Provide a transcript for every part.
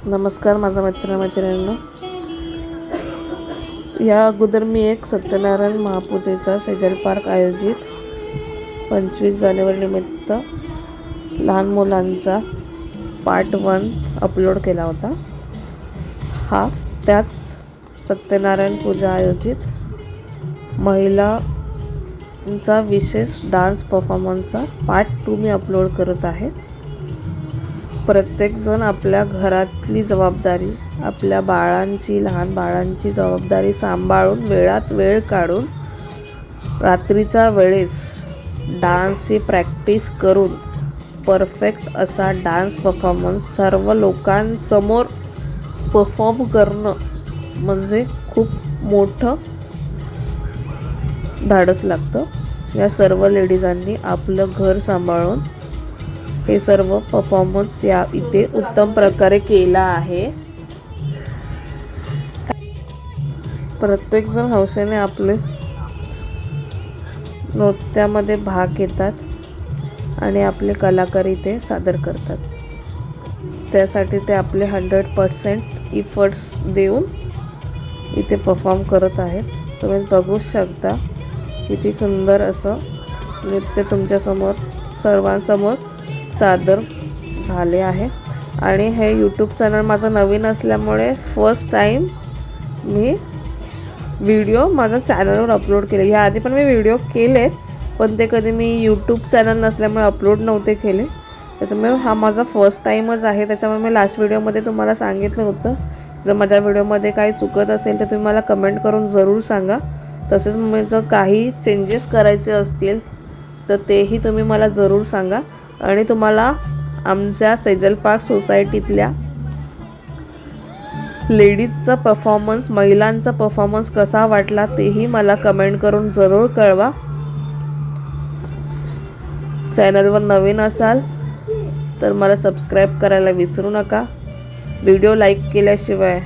नमस्कार माझा मैत्रिणींनो, या अगोदर मी एक सत्यनारायण महापूजेचा सेजल पार्क आयोजित 25 जानेवारी निमित्त लहान मुलांचा पार्ट 1 अपलोड केला होता। हा त्याच सत्यनारायण पूजा आयोजित महिलांचा विशेष डान्स परफॉर्मन्सचा पार्ट 2 मी अपलोड करत आहे। प्रत्येक जण आपल्या घरातली जबाबदारी, आपल्या बाळांची, लहान बाळांची जबाबदारी सांभाळून वेळात वेळ काढून रात्रीच्या वेळेस डान्सची प्रॅक्टिस करून परफेक्ट असा डान्स परफॉर्मन्स सर्व लोकांसमोर परफॉर्म करणं म्हणजे खूप मोठं धाडस लागतं। या सर्व लेडीजांनी आपलं घर सांभाळून हे सर्व परफॉर्मन्स या इथे उत्तम प्रकारे केला आहे। प्रत्येक जण हौसेने आपले नृत्यामध्ये भाग घेतात आणि आपले कलाकार इथे सादर करतात। त्यासाठी ते आपले 100% इफर्ट्स देऊन इथे परफॉर्म करत आहेत। तुम्ही बघू शकता किती सुंदर असं नृत्य तुमच्यासमोर सर्वांसमोर सादर झाले आहे। आणि हे यूट्यूब चॅनल माझं नवीन असल्यामुळे फर्स्ट टाइम मी व्हिडिओ माझ्या चॅनलवर अपलोड केले। याआधी पण मी व्हिडिओ केले, पण ते कधी मी यूट्यूब चॅनल नसल्यामुळे अपलोड नव्हते केले। त्याच्यामुळे हा माझा फर्स्ट टाईमच आहे। त्याच्यामुळे मी लास्ट व्हिडिओमध्ये तुम्हाला सांगितलं होतं, जर माझ्या व्हिडिओमध्ये काही चुकत असेल तर तुम्ही मला कमेंट करून जरूर सांगा। तसेच मी जर काही चेंजेस करायचे असतील तर तेही तुम्ही मला जरूर सांगा। आणि तुम्हाला आमच्या सेजल पार्क सोसायटीतल्या लेडीजचा परफॉर्मन्स, महिलांचा परफॉर्मन्स कसा वाटला तेही मला कमेंट करून जरूर कळवा। चॅनलवर नवीन असाल तर मला सबस्क्राईब करायला विसरू नका। व्हिडिओ लाईक केल्याशिवाय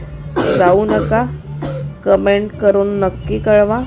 जाऊ नका। कमेंट करून नक्की कळवा।